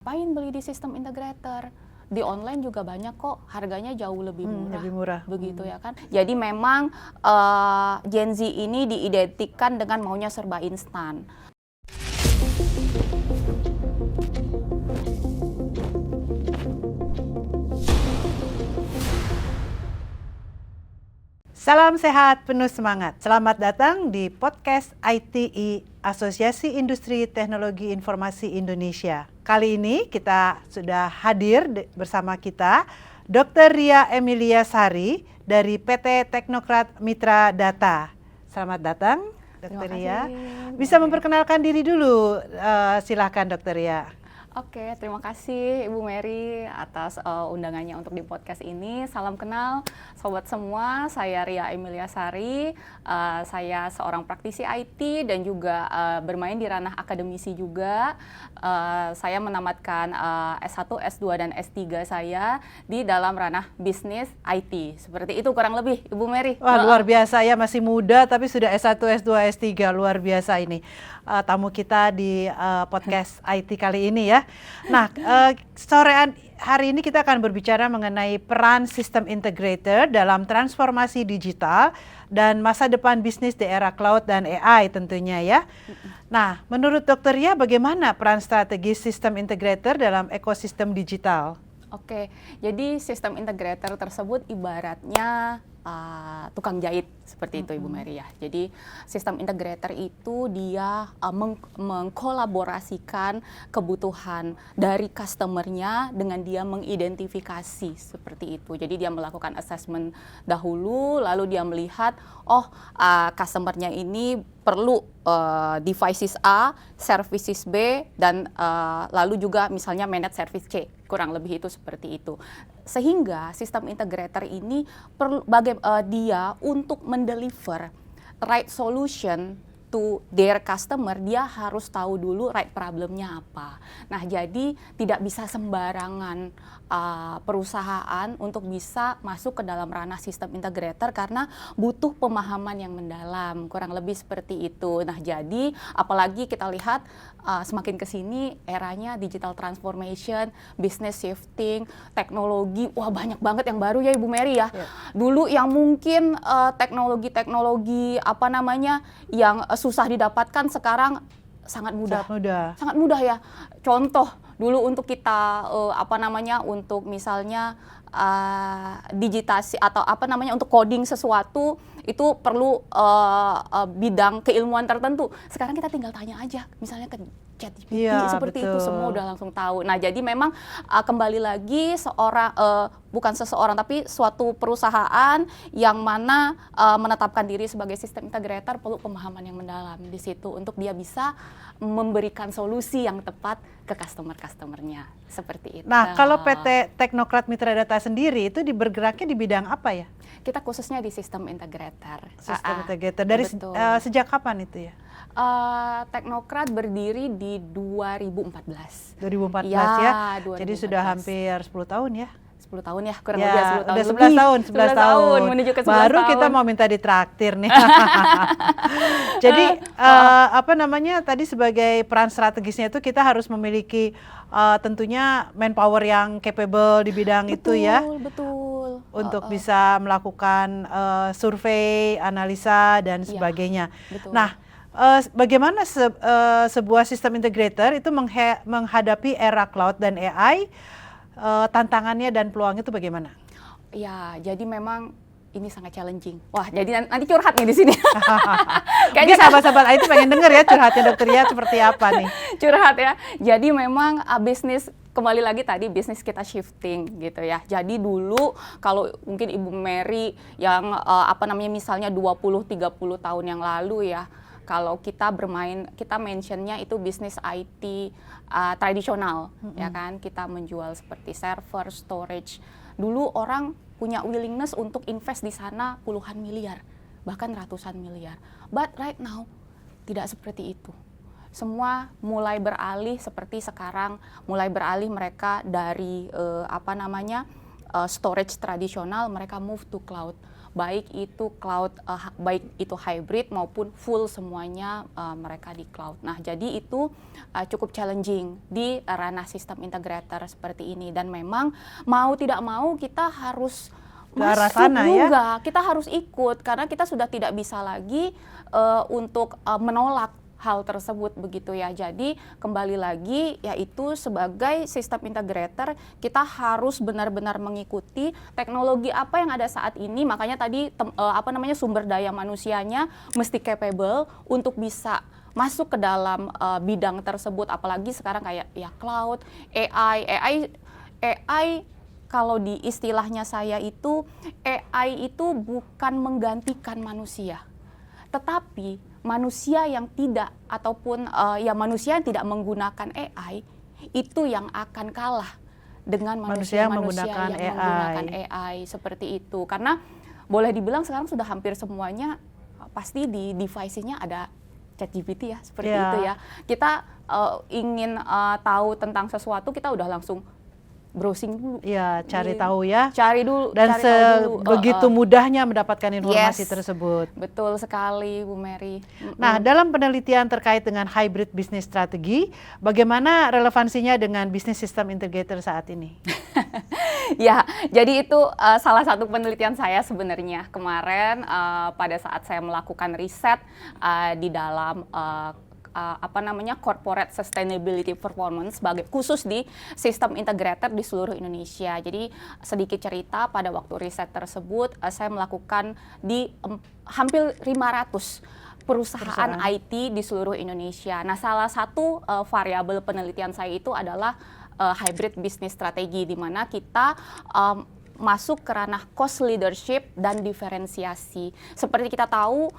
Ngapain beli di sistem integrator? Di online juga banyak kok, harganya jauh lebih murah. Begitu ya kan. Jadi memang Gen Z ini diidentikan dengan maunya serba instan. Salam sehat, penuh semangat. Selamat datang di podcast ITI, Asosiasi Industri Teknologi Informasi Indonesia. Kali ini kita sudah hadir bersama kita Dr. Ria Emilia Sari dari PT Teknokrat Mitra Data. Selamat datang, Dr. Ria. Bisa memperkenalkan diri dulu, silakan Dr. Ria. Oke, terima kasih Ibu Mary atas undangannya untuk di podcast ini. Salam kenal sobat semua, saya Ria Emilia Sari. Saya seorang praktisi IT dan juga bermain di ranah akademisi juga. Saya menamatkan S1, S2 dan S3 saya di dalam ranah bisnis IT. Seperti itu kurang lebih Ibu Mary. Wah, luar biasa ya, masih muda tapi sudah S1, S2, S3, luar biasa ini. Tamu kita di podcast IT kali ini ya. Nah, sore hari ini kita akan berbicara mengenai peran sistem integrator dalam transformasi digital dan masa depan bisnis di era cloud dan AI tentunya ya. Nah, menurut Dr. Ria bagaimana peran strategis sistem integrator dalam ekosistem digital? Oke, jadi sistem integrator tersebut ibaratnya tukang jahit seperti itu Ibu Mary ya. Jadi sistem integrator itu dia mengkolaborasikan kebutuhan dari customernya dengan dia mengidentifikasi seperti itu. Jadi dia melakukan assessment dahulu, lalu dia melihat customernya ini perlu devices A, services B, dan lalu juga misalnya managed service C. Kurang lebih itu seperti itu. Sehingga sistem integrator ini perlu dia untuk mendeliver right solution to their customer, dia harus tahu dulu right problemnya apa. Nah, jadi tidak bisa sembarangan perusahaan untuk bisa masuk ke dalam ranah sistem integrator karena butuh pemahaman yang mendalam, kurang lebih seperti itu. Nah, jadi apalagi kita lihat semakin kesini eranya digital transformation, business shifting, teknologi, wah banyak banget yang baru ya Ibu Mary ya. Dulu yang mungkin teknologi-teknologi yang susah didapatkan sekarang sangat mudah. Sangat mudah ya. Contoh dulu untuk kita untuk misalnya digitasi atau untuk coding sesuatu itu perlu bidang keilmuan tertentu. Sekarang kita tinggal tanya aja, misalnya ke ChatGPT seperti betul. Itu semua udah langsung tahu. Nah, jadi memang kembali lagi bukan seseorang tapi suatu perusahaan yang mana menetapkan diri sebagai sistem integrator perlu pemahaman yang mendalam di situ untuk dia bisa memberikan solusi yang tepat ke customer-customernya seperti itu. Nah, kalau PT Teknokrat Mitra Data sendiri itu bergeraknya di bidang apa ya? Kita khususnya di sistem integrator. Sistem integrator. Dari sejak kapan itu ya? Teknokrat berdiri di 2014. 2014 ya? 2014. Jadi sudah hampir 10 tahun ya? 10 tahun ya, kurang lebih 10 tahun. Udah 11 tahun. Menuju ke 11 Baru tahun. kita mau minta ditraktir nih. Jadi tadi sebagai peran strategisnya itu kita harus memiliki tentunya manpower yang capable di bidang itu ya. Betul. Untuk bisa melakukan survei, analisa dan sebagainya. Betul. Nah, bagaimana sebuah sistem integrator itu menghadapi era cloud dan AI? Tantangannya dan peluang itu bagaimana? Ya, jadi memang ini sangat challenging. Wah, jadi nanti curhat nih di sini. Kayaknya sahabat-sahabat itu pengen denger ya curhatnya Dr. Ria seperti apa nih? Curhat ya. Jadi memang bisnis kembali lagi tadi bisnis kita shifting gitu ya. Jadi dulu kalau mungkin Ibu Mary yang misalnya 20-30 tahun yang lalu ya. Kalau kita mentionnya itu bisnis IT tradisional, ya kan? Kita menjual seperti server, storage. Dulu orang punya willingness untuk invest di sana puluhan miliar, bahkan ratusan miliar. But right now, tidak seperti itu. Semua mulai beralih seperti sekarang, mulai beralih mereka dari storage tradisional, mereka move to cloud. baik itu cloud, baik itu hybrid maupun full semuanya mereka di cloud. Nah, jadi itu cukup challenging di ranah sistem integrator seperti ini, dan memang mau tidak mau kita harus ke arah masuk sana juga, ya. kita harus ikut karena kita sudah tidak bisa lagi untuk menolak hal tersebut begitu ya. Jadi kembali lagi yaitu sebagai sistem integrator kita harus benar-benar mengikuti teknologi apa yang ada saat ini. Makanya tadi sumber daya manusianya mesti capable untuk bisa masuk ke dalam bidang tersebut, apalagi sekarang kayak ya cloud, AI. Kalau di istilahnya saya itu, AI itu bukan menggantikan manusia, tetapi manusia yang tidak ataupun manusia yang tidak menggunakan AI itu yang akan kalah dengan manusia yang menggunakan AI seperti itu. Karena boleh dibilang sekarang sudah hampir semuanya pasti di device-nya ada ChatGPT ya, seperti itu ya. Kita ingin tahu tentang sesuatu, kita udah langsung browsing dulu. Ya, cari tahu ya. Cari dulu. Dan begitu mudahnya mendapatkan informasi tersebut. Betul sekali, Bu Mary. Nah, dalam penelitian terkait dengan hybrid business strategy, bagaimana relevansinya dengan bisnis sistem integrator saat ini? Ya, jadi itu salah satu penelitian saya sebenarnya kemarin pada saat saya melakukan riset di dalam corporate sustainability performance khusus di sistem integrator di seluruh Indonesia. Jadi sedikit cerita, pada waktu riset tersebut saya melakukan di hampir 500 perusahaan IT di seluruh Indonesia. Nah, salah satu variabel penelitian saya itu adalah hybrid business strategy, di mana kita masuk ke ranah cost leadership dan diferensiasi. Seperti kita tahu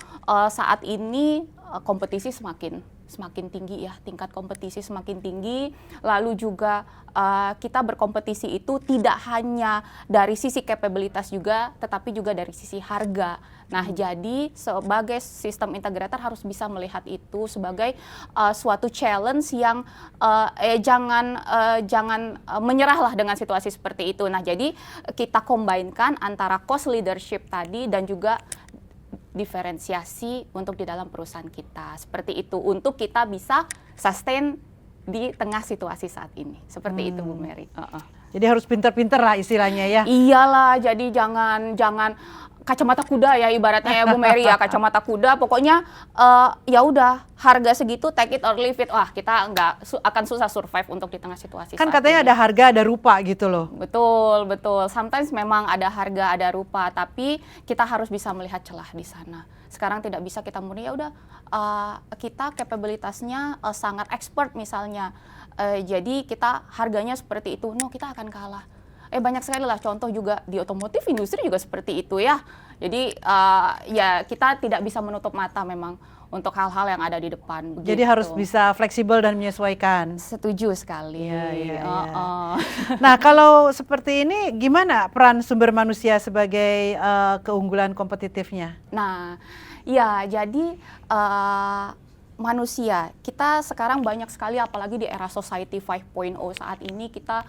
saat ini kompetisi semakin tinggi ya, tingkat kompetisi semakin tinggi, lalu juga kita berkompetisi itu tidak hanya dari sisi kapabilitas juga, tetapi juga dari sisi harga. Nah, jadi sebagai sistem integrator harus bisa melihat itu sebagai suatu challenge yang jangan menyerahlah dengan situasi seperti itu. Nah, jadi kita combine-kan antara cost leadership tadi dan juga diferensiasi untuk di dalam perusahaan kita, seperti itu, untuk kita bisa sustain di tengah situasi saat ini, seperti itu Bu Mary. Jadi harus pinter-pinter lah istilahnya ya. Iyalah, jadi jangan kacamata kuda ya ibaratnya ya Bu Mary ya, kacamata kuda, pokoknya ya udah harga segitu, take it or leave it. Wah, kita akan susah survive untuk di tengah situasi kan saat katanya ini. ada harga ada rupa gitu loh. Betul. Sometimes memang ada harga ada rupa, tapi kita harus bisa melihat celah di sana. Sekarang tidak bisa kita murni ya udah kita kapabilitasnya sangat expert misalnya, jadi kita harganya seperti itu, no, kita akan kalah. Banyak sekali lah contoh juga di otomotif industri juga seperti itu ya. Jadi ya kita tidak bisa menutup mata memang untuk hal-hal yang ada di depan. Begitu. Jadi harus bisa fleksibel dan menyesuaikan. Setuju sekali. Ya. Nah, kalau seperti ini gimana peran sumber manusia sebagai keunggulan kompetitifnya? Nah, ya jadi manusia, kita sekarang banyak sekali apalagi di era Society 5.0 saat ini kita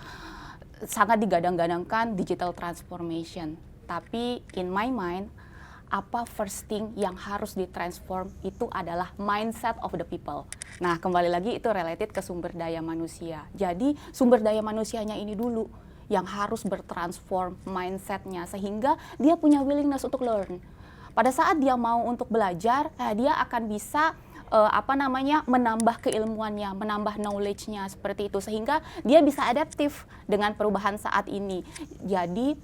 sangat digadang-gadangkan digital transformation. Tapi in my mind, apa first thing yang harus ditransform itu adalah mindset of the people. Nah, kembali lagi itu related ke sumber daya manusia. Jadi sumber daya manusianya ini dulu yang harus bertransform mindsetnya sehingga dia punya willingness untuk learn. Pada saat dia mau untuk belajar, dia akan bisa menambah keilmuannya, menambah knowledge-nya seperti itu sehingga dia bisa adaptif dengan perubahan saat ini. Jadi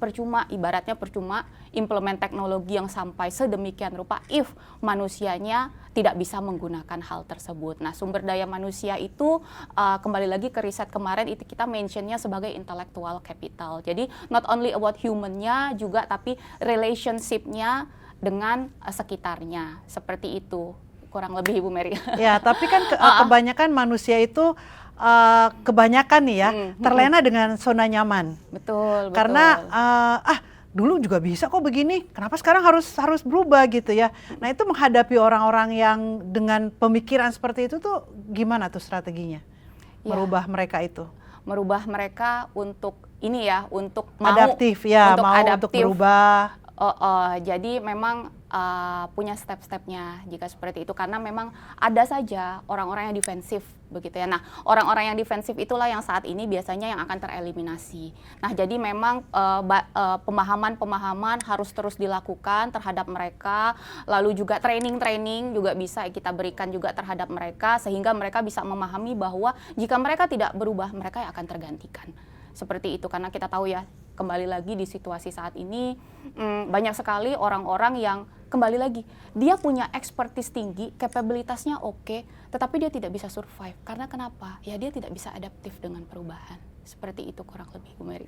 ibaratnya percuma implement teknologi yang sampai sedemikian rupa if manusianya tidak bisa menggunakan hal tersebut. Nah, sumber daya manusia itu kembali lagi ke riset kemarin itu kita mentionnya sebagai intellectual capital. Jadi not only about human-nya juga tapi relationship-nya dengan sekitarnya, seperti itu. Kurang lebih Bu Mary. Ya, tapi kan kebanyakan manusia itu kebanyakan nih ya terlena dengan zona nyaman. Betul. Karena dulu juga bisa kok begini, kenapa sekarang harus berubah gitu ya. Nah, itu menghadapi orang-orang yang dengan pemikiran seperti itu tuh gimana tuh strateginya? Ya. Merubah mereka itu. Merubah mereka untuk ini ya, untuk adaptif ya, untuk berubah. Jadi memang punya step-stepnya jika seperti itu, karena memang ada saja orang-orang yang defensif begitu ya. Nah, orang-orang yang defensif itulah yang saat ini biasanya yang akan tereliminasi. Nah, jadi memang pemahaman-pemahaman harus terus dilakukan terhadap mereka, lalu juga training-training juga bisa kita berikan juga terhadap mereka, sehingga mereka bisa memahami bahwa jika mereka tidak berubah, mereka yang akan tergantikan. Seperti itu, karena kita tahu ya, kembali lagi di situasi saat ini banyak sekali orang-orang yang kembali lagi dia punya expertise tinggi, kapabilitasnya oke, tetapi dia tidak bisa survive. Karena kenapa? Ya dia tidak bisa adaptif dengan perubahan. Seperti itu kurang lebih, Bu Mary.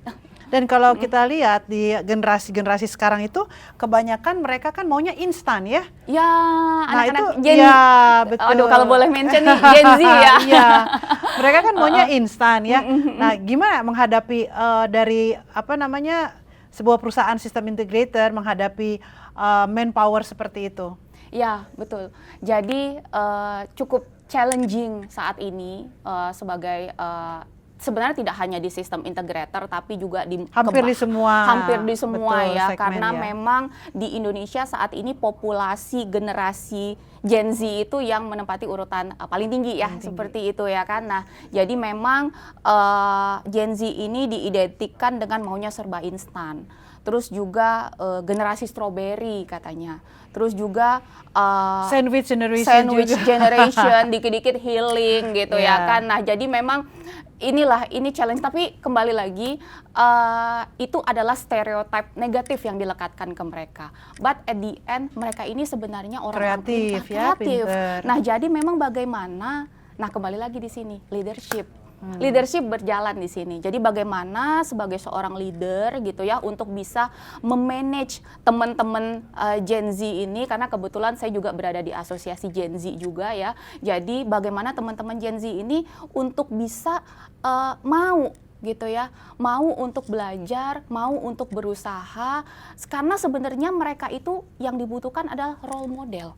Dan kalau kita lihat di generasi-generasi sekarang itu kebanyakan mereka kan maunya instan ya. Ya, Nah anak-anak itu Gen ya betul. Aduh, kalau boleh mention nih Gen Z ya. Iya, mereka kan maunya instan ya. Nah, gimana menghadapi dari apa namanya sebuah perusahaan sistem integrator menghadapi manpower seperti itu? Ya, betul. Jadi cukup challenging saat ini sebagai sebenarnya tidak hanya di sistem integrator, tapi juga di hampir di semua betul, ya, segmen, karena ya. memang di Indonesia saat ini populasi generasi Gen Z itu yang menempati urutan paling tinggi ya, seperti itu ya kan. Nah, jadi memang Gen Z ini diidentikan dengan maunya serba instan. Terus juga generasi strawberry katanya. Terus juga sandwich generation dikit-dikit healing gitu ya kan. Nah, jadi memang ini challenge, tapi kembali lagi itu adalah stereotip negatif yang dilekatkan ke mereka. But at the end mereka ini sebenarnya orang kreatif. Pinter. Nah, jadi memang bagaimana? Nah, kembali lagi di sini leadership. Leadership berjalan di sini. Jadi bagaimana sebagai seorang leader gitu ya untuk bisa memanage teman-teman Gen Z ini, karena kebetulan saya juga berada di asosiasi Gen Z juga ya. Jadi bagaimana teman-teman Gen Z ini untuk bisa mau gitu ya, mau untuk belajar, mau untuk berusaha, karena sebenarnya mereka itu yang dibutuhkan adalah role model.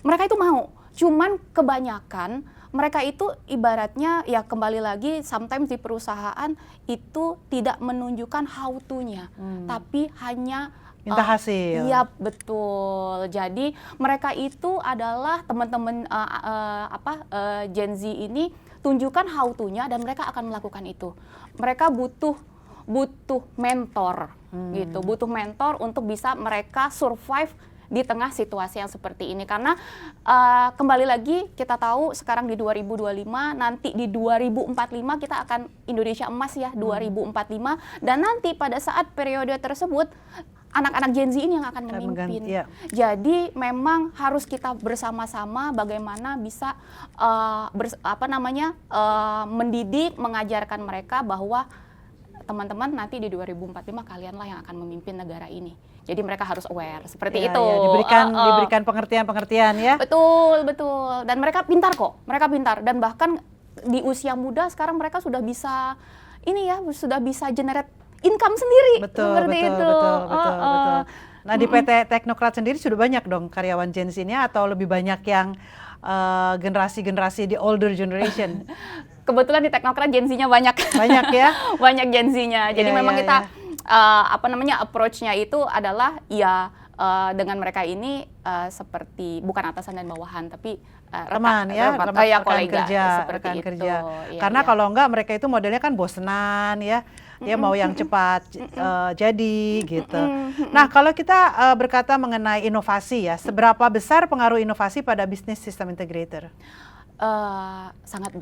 Mereka itu mau, cuman kebanyakan mereka itu ibaratnya ya kembali lagi sometimes di perusahaan itu tidak menunjukkan how to-nya, tapi hanya minta hasil. Iya, betul. Jadi mereka itu adalah teman-teman Gen Z ini tunjukkan how to-nya dan mereka akan melakukan itu. Mereka butuh mentor gitu, butuh mentor untuk bisa mereka survive di tengah situasi yang seperti ini. Karena kembali lagi kita tahu sekarang di 2025, nanti di 2045 kita akan Indonesia emas ya, 2045, dan nanti pada saat periode tersebut anak-anak Gen Z ini yang akan memimpin. Jadi memang harus kita bersama-sama bagaimana bisa mendidik, mengajarkan mereka bahwa teman-teman nanti di 2045 kalianlah yang akan memimpin negara ini. Jadi mereka harus aware seperti itu. Diberikan pengertian-pengertian ya. Betul. Dan mereka pintar kok. Mereka pintar, dan bahkan di usia muda sekarang mereka sudah bisa generate income sendiri. Betul. Nah, di PT Teknokrat sendiri sudah banyak dong karyawan Gen Z ini, atau lebih banyak yang generasi-generasi di older generation? Kebetulan di Teknokrat Gen Z-nya banyak. Banyak ya? Banyak Gen Z-nya. Jadi memang kita approach-nya itu adalah dengan mereka ini seperti bukan atasan dan bawahan, tapi teman ya, kolega rekan kerja. Karena kalau enggak mereka itu modelnya kan bosenan ya. Dia mau yang cepat jadi gitu. Nah, kalau kita berkata mengenai inovasi ya, seberapa besar pengaruh inovasi pada bisnis sistem integrator? Sangat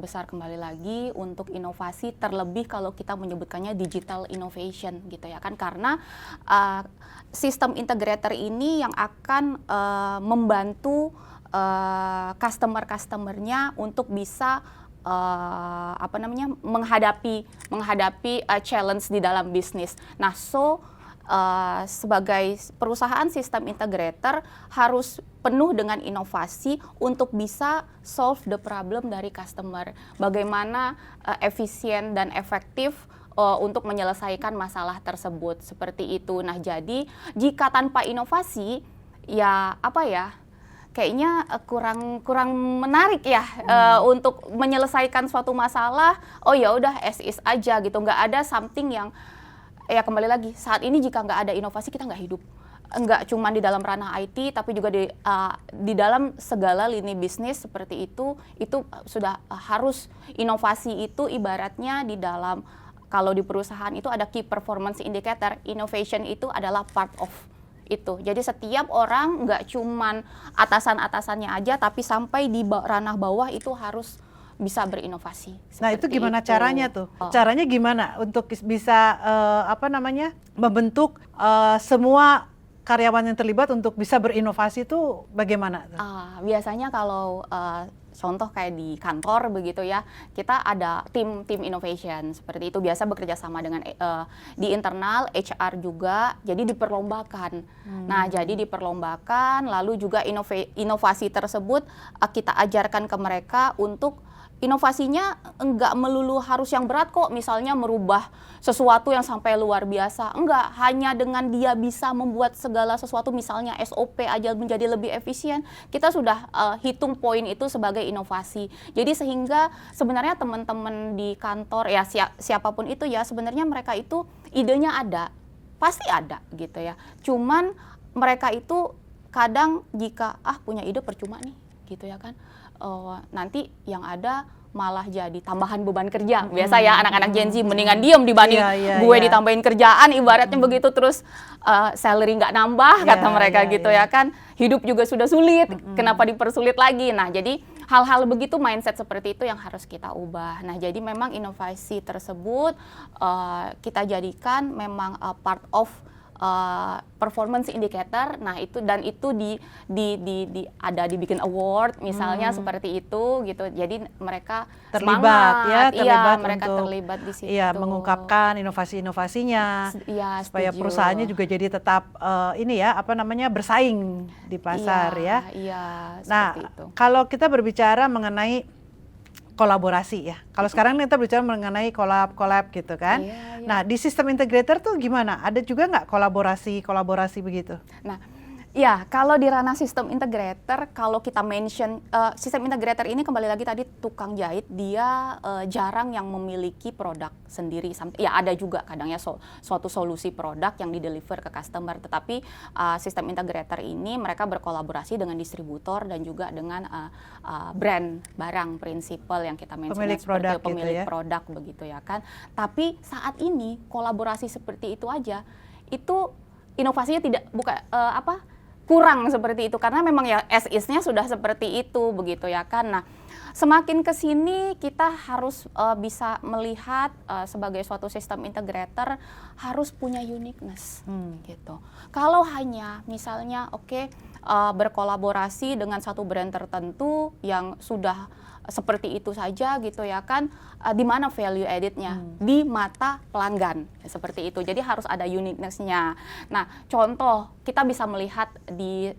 besar kembali lagi untuk inovasi, terlebih kalau kita menyebutkannya digital innovation gitu ya kan, karena sistem integrator ini yang akan membantu customer-customernya untuk bisa menghadapi challenge di dalam bisnis. Nah, sebagai perusahaan sistem integrator harus penuh dengan inovasi untuk bisa solve the problem dari customer. Bagaimana efisien dan efektif untuk menyelesaikan masalah tersebut, seperti itu. Nah, jadi jika tanpa inovasi kayaknya kurang menarik ya untuk menyelesaikan suatu masalah. Oh ya udah as is aja gitu, nggak ada something yang ya kembali lagi, saat ini jika nggak ada inovasi kita nggak hidup. Nggak cuma di dalam ranah IT, tapi juga di dalam segala lini bisnis seperti itu sudah harus inovasi itu ibaratnya di dalam, kalau di perusahaan itu ada key performance indicator, innovation itu adalah part of itu. Jadi setiap orang nggak cuman atasan-atasannya aja, tapi sampai di ranah bawah itu harus bisa berinovasi. Nah itu gimana caranya tuh? Caranya gimana untuk bisa membentuk semua karyawan yang terlibat untuk bisa berinovasi itu bagaimana? Biasanya kalau contoh kayak di kantor begitu ya, kita ada tim innovation seperti itu, biasa bekerja sama dengan di internal HR juga, jadi diperlombakan. Nah jadi diperlombakan, lalu juga inovasi tersebut kita ajarkan ke mereka untuk inovasinya enggak melulu harus yang berat kok, misalnya merubah sesuatu yang sampai luar biasa. Enggak, hanya dengan dia bisa membuat segala sesuatu, misalnya SOP aja menjadi lebih efisien, kita sudah hitung poin itu sebagai inovasi. Jadi sehingga sebenarnya teman-teman di kantor, ya siapapun itu ya, sebenarnya mereka itu idenya ada, pasti ada gitu ya. Cuman mereka itu kadang jika punya ide percuma nih gitu ya kan, nanti yang ada malah jadi tambahan beban kerja. Biasa ya anak-anak Gen Z mendingan diem dibanding gue ditambahin kerjaan, ibaratnya begitu, terus salary nggak nambah kata mereka gitu ya kan, hidup juga sudah sulit, kenapa dipersulit lagi. Nah jadi hal-hal begitu, mindset seperti itu yang harus kita ubah. Nah jadi memang inovasi tersebut kita jadikan memang part of performance indicator. Nah itu ada dibikin award misalnya seperti itu gitu. Jadi mereka terlibat semangat, mereka terlibat di situ. Iya, mengungkapkan inovasi-inovasinya supaya perusahaannya juga jadi tetap bersaing di pasar ya. Iya, nah, itu. Kalau kita berbicara mengenai kolaborasi ya. Kalau sekarang kita bicara mengenai collab gitu kan. Nah, di sistem integrator tuh gimana? Ada juga nggak kolaborasi begitu? Nah, ya kalau di ranah sistem integrator, kalau kita mention sistem integrator ini kembali lagi tadi tukang jahit, dia jarang yang memiliki produk sendiri. Ya ada juga kadang ya suatu solusi produk yang di-deliver ke customer, tetapi sistem integrator ini mereka berkolaborasi dengan distributor dan juga dengan brand barang prinsipal yang kita mention pemilik produk pemilik produk begitu ya kan. Tapi saat ini kolaborasi seperti itu aja itu inovasinya kurang seperti itu, karena memang ya as is-nya sudah seperti itu begitu ya kan. Nah, semakin ke sini kita harus bisa melihat sebagai suatu sistem integrator harus punya uniqueness gitu. Kalau hanya misalnya berkolaborasi dengan satu brand tertentu yang sudah seperti itu saja gitu ya kan, di mana value added-nya di mata pelanggan seperti itu. Jadi harus ada uniqueness-nya. Nah, contoh kita bisa melihat di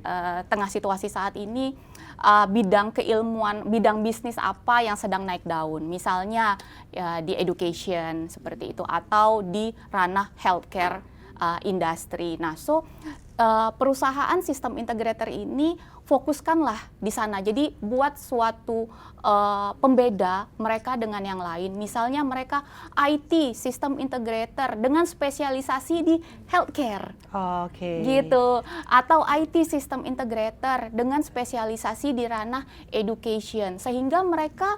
tengah situasi saat ini bidang keilmuan, bidang bisnis apa yang sedang naik daun. Misalnya di education seperti itu, atau di ranah healthcare industry. Nah, perusahaan sistem integrator ini fokuskanlah di sana. Jadi buat suatu pembeda mereka dengan yang lain. Misalnya mereka IT sistem integrator dengan spesialisasi di healthcare, gitu. Atau IT sistem integrator dengan spesialisasi di ranah education, sehingga mereka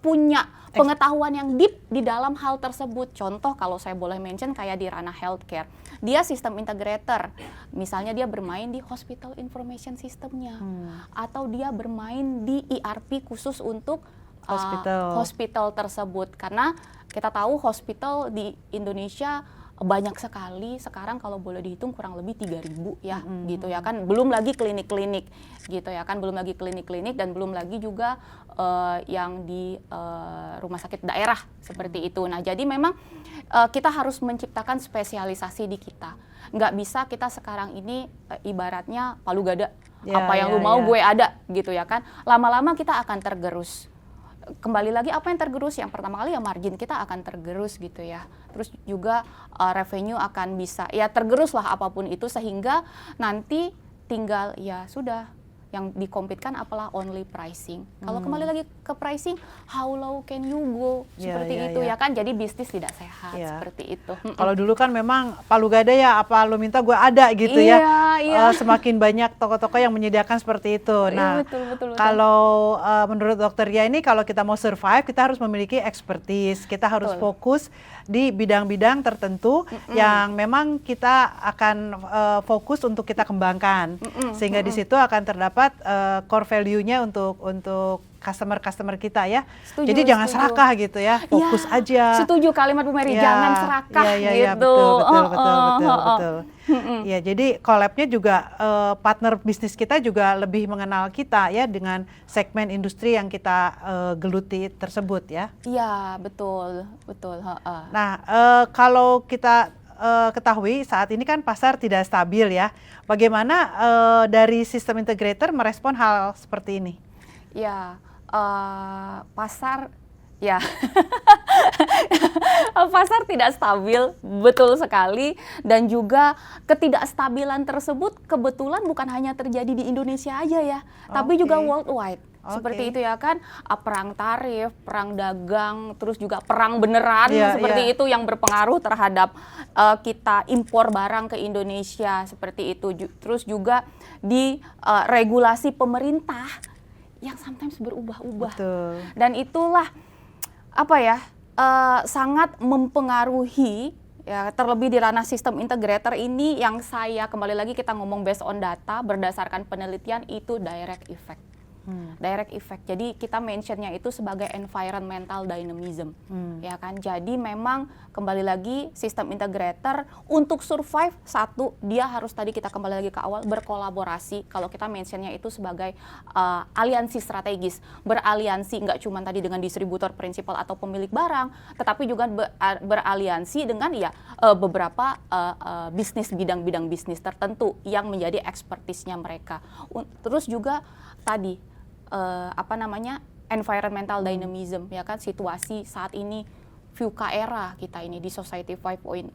punya pengetahuan yang deep di dalam hal tersebut. Contoh kalau saya boleh mention kayak di ranah healthcare, dia sistem integrator, misalnya dia bermain di hospital information systemnya, atau dia bermain di ERP khusus untuk hospital tersebut. Karena kita tahu hospital di Indonesia banyak sekali sekarang, kalau boleh dihitung kurang lebih 3.000 ya, gitu ya kan. Belum lagi klinik-klinik gitu ya kan, belum lagi klinik-klinik, dan belum lagi juga yang di rumah sakit daerah seperti itu. Nah, jadi memang kita harus menciptakan spesialisasi di kita. Nggak bisa kita sekarang ini ibaratnya palu gada, apa yang lu mau gue ada gitu ya kan. Lama-lama kita akan tergerus. Kembali lagi apa yang tergerus? Yang pertama kali ya margin kita akan tergerus gitu ya. Terus juga revenue akan bisa ya tergerus lah apapun itu, sehingga nanti tinggal ya sudah yang dikompetkan apalah only pricing. Kalau kembali lagi ke pricing, how low can you go? Seperti itu ya kan. Jadi bisnis tidak sehat seperti itu. Kalau dulu kan memang palu gada ya, apa lo minta gue ada gitu ya. Semakin banyak toko-toko yang menyediakan seperti itu. Nah, betul. kalau menurut Dokter Dia ini kalau kita mau survive, kita harus memiliki expertise. Kita harus fokus di bidang-bidang tertentu yang memang kita akan fokus untuk kita kembangkan. Sehingga di situ akan terdapat core value-nya untuk customer kita ya. Jadi jangan serakah gitu ya, fokus aja. Setuju kalimat Bu Mary, jangan serakah gitu. Betul. Ya, jadi collab-nya juga partner bisnis kita juga lebih mengenal kita ya dengan segmen industri yang kita geluti tersebut ya. Iya, betul. Nah, kalau kita ketahui saat ini kan pasar tidak stabil ya. Bagaimana dari sistem integrator merespon hal seperti ini? Ya, pasar ya pasar tidak stabil, betul sekali, dan juga ketidakstabilan tersebut kebetulan bukan hanya terjadi di Indonesia aja ya, tapi juga worldwide. Seperti itu ya kan, perang tarif, perang dagang, terus juga perang beneran seperti itu yang berpengaruh terhadap kita impor barang ke Indonesia seperti itu. Terus juga di regulasi pemerintah yang sometimes berubah-ubah. Dan itulah sangat mempengaruhi ya, terlebih di ranah sistem integrator ini yang saya kembali lagi kita ngomong based on data berdasarkan penelitian itu direct effect. Direct effect. Jadi kita mentionnya itu sebagai environmental dynamism, ya kan. Jadi memang kembali lagi sistem integrator untuk survive satu dia harus tadi kita kembali lagi ke awal berkolaborasi. Kalau kita mentionnya itu sebagai aliansi strategis, beraliansi nggak cuma tadi dengan distributor prinsipal atau pemilik barang, tetapi juga beraliansi dengan beberapa bisnis bidang-bidang bisnis tertentu yang menjadi expertise-nya mereka. Terus juga tadi environmental dynamism ya kan, situasi saat ini VUCA era kita ini di Society 5.0,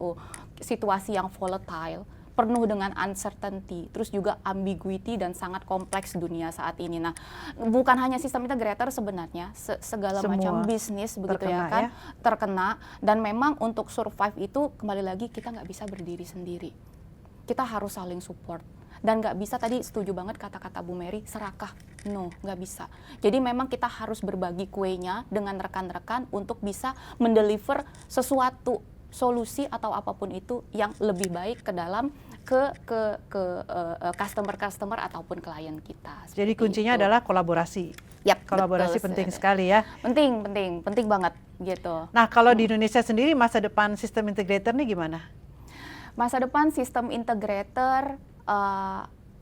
situasi yang volatile, penuh dengan uncertainty, terus juga ambiguity dan sangat kompleks dunia saat ini. Nah, bukan hanya sistem integrator sebenarnya, segala macam bisnis begitu ya kan, terkena, dan memang untuk survive itu kembali lagi kita nggak bisa berdiri sendiri. Kita harus saling support. Dan nggak bisa, tadi setuju banget kata-kata Bu Mary, serakah. No, nggak bisa. Jadi memang kita harus berbagi kuenya dengan rekan-rekan untuk bisa mendeliver sesuatu solusi atau apapun itu yang lebih baik ke dalam ke customer ataupun klien kita. Jadi kuncinya adalah kolaborasi. Kolaborasi penting sekali ya. Penting banget gitu. Nah, kalau di Indonesia sendiri masa depan sistem integrator nih gimana? Masa depan sistem integrator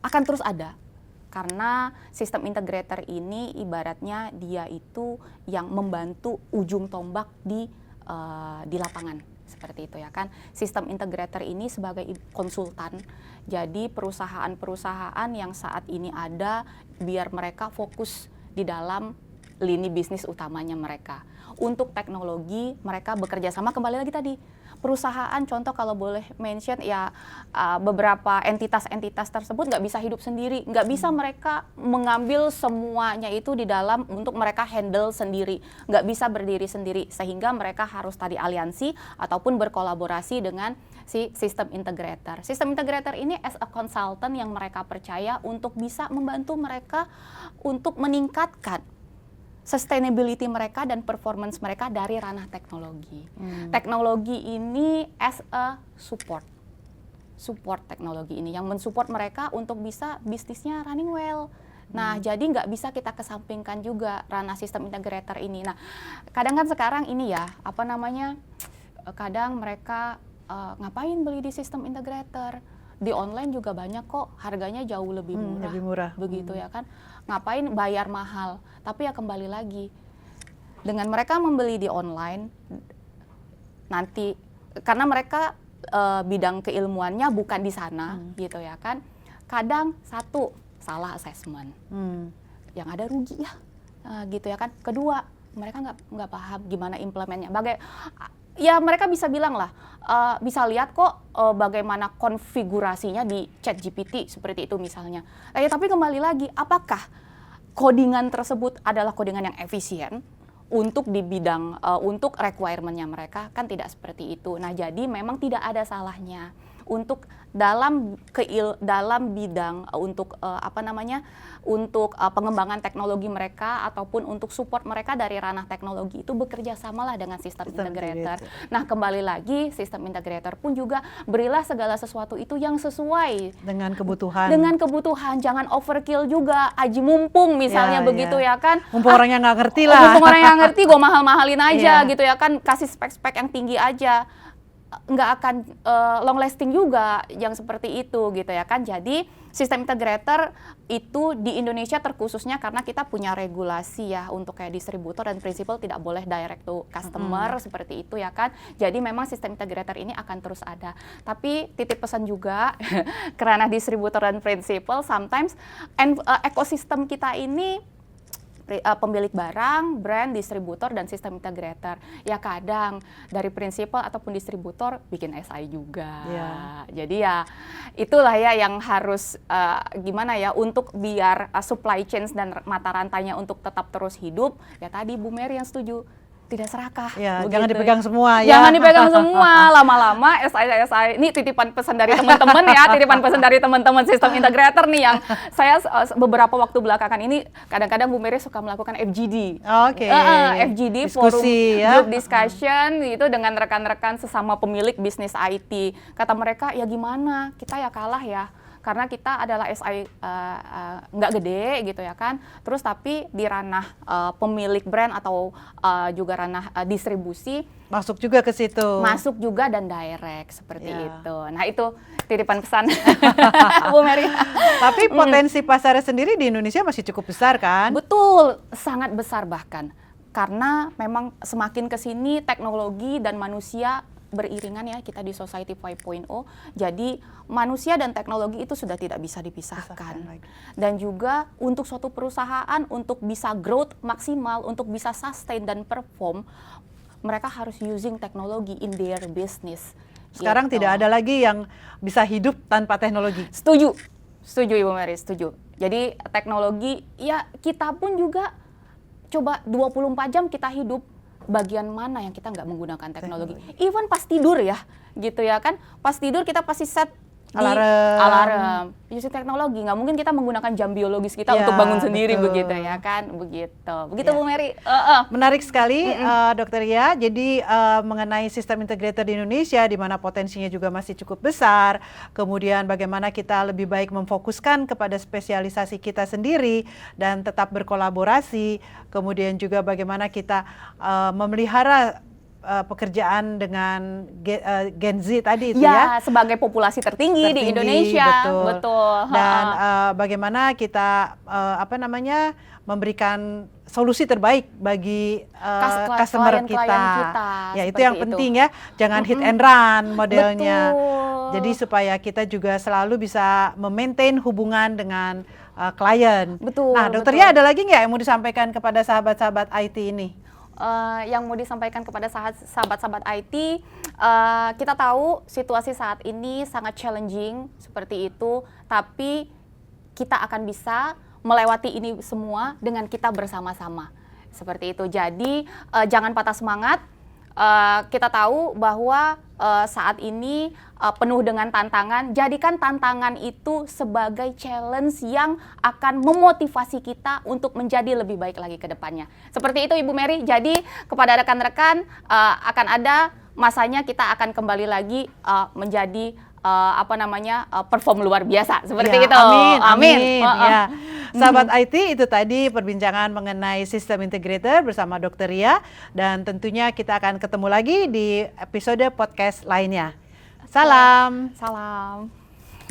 akan terus ada, karena sistem integrator ini ibaratnya dia itu yang membantu ujung tombak di lapangan seperti itu ya kan. Sistem integrator ini sebagai konsultan, jadi perusahaan-perusahaan yang saat ini ada biar mereka fokus di dalam lini bisnis utamanya mereka. Untuk teknologi mereka bekerja sama, kembali lagi tadi perusahaan contoh kalau boleh mention ya, beberapa entitas-entitas tersebut nggak bisa hidup sendiri, nggak bisa mereka mengambil semuanya itu di dalam untuk mereka handle sendiri, nggak bisa berdiri sendiri, sehingga mereka harus tadi aliansi ataupun berkolaborasi dengan si sistem integrator. Sistem integrator ini as a consultant yang mereka percaya untuk bisa membantu mereka untuk meningkatkan sustainability mereka dan performance mereka dari ranah teknologi. Teknologi ini as a support teknologi ini yang mensupport mereka untuk bisa bisnisnya running well. Nah, jadi nggak bisa kita kesampingkan juga ranah sistem integrator ini. Nah, kadang kan sekarang ini ya, kadang mereka ngapain beli di sistem integrator? Di online juga banyak kok, harganya jauh lebih murah. Begitu ya kan. Ngapain bayar mahal? Tapi ya kembali lagi, dengan mereka membeli di online, nanti karena mereka bidang keilmuannya bukan di sana, gitu ya kan. Kadang satu, salah assessment, yang ada rugi ya, gitu ya kan. Kedua, mereka nggak paham gimana implementnya. ya mereka bisa bilang lah, bisa lihat kok bagaimana konfigurasinya di ChatGPT seperti itu misalnya. Tapi kembali lagi, apakah codingan tersebut adalah codingan yang efisien untuk di bidang untuk requirement-nya mereka? Kan tidak seperti itu. Nah, jadi memang tidak ada salahnya untuk dalam bidang untuk untuk pengembangan teknologi mereka ataupun untuk support mereka dari ranah teknologi itu bekerja samalah dengan sistem integrator. Nah, kembali lagi sistem integrator pun juga berilah segala sesuatu itu yang sesuai dengan kebutuhan. Dengan kebutuhan, jangan overkill juga, aji mumpung misalnya begitu ya kan. Mumpung orangnya nggak ngerti lah. Mumpung orang yang nggak ngerti, gue mahal-mahalin aja gitu ya kan, kasih spek-spek yang tinggi aja. Nggak akan long lasting juga yang seperti itu gitu ya kan. Jadi sistem integrator itu di Indonesia terkhususnya karena kita punya regulasi ya untuk kayak distributor dan prinsipal tidak boleh direct to customer seperti itu ya kan. Jadi memang sistem integrator ini akan terus ada. Tapi titip pesan juga karena distributor dan prinsipal sometimes ekosistem kita ini pemilik barang, brand, distributor, dan sistem integrator. Ya kadang dari prinsipal ataupun distributor bikin SI juga. Jadi ya itulah ya yang harus gimana ya untuk biar supply chain dan mata rantainya untuk tetap terus hidup. Ya tadi Bu Mary yang setuju. Tidak serakah. Ya, jangan dipegang semua ya. Jangan dipegang semua. Lama-lama SI ini titipan pesan dari teman-teman ya, titipan pesan dari teman-teman sistem integrator nih yang saya beberapa waktu belakangan ini kadang-kadang Bu Mary suka melakukan FGD. FGD diskusi, forum group discussion itu dengan rekan-rekan sesama pemilik bisnis IT. Kata mereka, ya gimana? Kita ya kalah ya. Karena kita adalah SI nggak gede gitu ya kan, terus tapi di ranah pemilik brand atau juga ranah distribusi masuk juga ke situ. Masuk juga dan direct seperti itu. Nah itu titipan pesan Bu Mary. Tapi potensi pasarnya sendiri di Indonesia masih cukup besar kan? Betul, sangat besar bahkan. Karena memang semakin ke sini teknologi dan manusia beriringan ya, kita di Society 5.0. Jadi manusia dan teknologi itu sudah tidak bisa dipisahkan. Dan juga untuk suatu perusahaan untuk bisa growth maksimal, untuk bisa sustain dan perform, mereka harus using teknologi in their business. Sekarang tidak ada lagi yang bisa hidup tanpa teknologi. Setuju Ibu Mary, setuju. Jadi teknologi ya kita pun juga coba 24 jam kita hidup. Bagian mana yang kita nggak menggunakan teknologi? Even pas tidur ya, gitu ya kan? Pas tidur kita pasti set alarm. Using teknologi, nggak mungkin kita menggunakan jam biologis kita untuk bangun sendiri begitu ya kan? Begitu Bu Mary. Menarik sekali Dokter Ria. Jadi mengenai sistem integrator di Indonesia, di mana potensinya juga masih cukup besar. Kemudian bagaimana kita lebih baik memfokuskan kepada spesialisasi kita sendiri dan tetap berkolaborasi. Kemudian juga bagaimana kita memelihara pekerjaan dengan Gen Z tadi itu ya sebagai populasi tertinggi di Indonesia, betul. Dan bagaimana kita memberikan solusi terbaik bagi customer kita. Ya itu yang penting ya, jangan hit and run modelnya. Betul. Jadi supaya kita juga selalu bisa memaintain hubungan dengan klien. Betul. Nah, Dokter Ria ada lagi nggak yang mau disampaikan kepada sahabat-sahabat IT ini? Yang mau disampaikan kepada sahabat-sahabat IT, kita tahu situasi saat ini sangat challenging seperti itu, tapi kita akan bisa melewati ini semua dengan kita bersama-sama seperti itu. Jadi jangan patah semangat. Kita tahu bahwa saat ini penuh dengan tantangan. Jadikan tantangan itu sebagai challenge yang akan memotivasi kita untuk menjadi lebih baik lagi ke depannya. Seperti itu Ibu Mary. Jadi kepada rekan-rekan akan ada masanya kita akan kembali lagi menjadi perform luar biasa seperti itu. Amin. Ya. Sahabat IT, itu tadi perbincangan mengenai sistem integrator bersama Dokter Ria, dan tentunya kita akan ketemu lagi di episode podcast lainnya. Salam.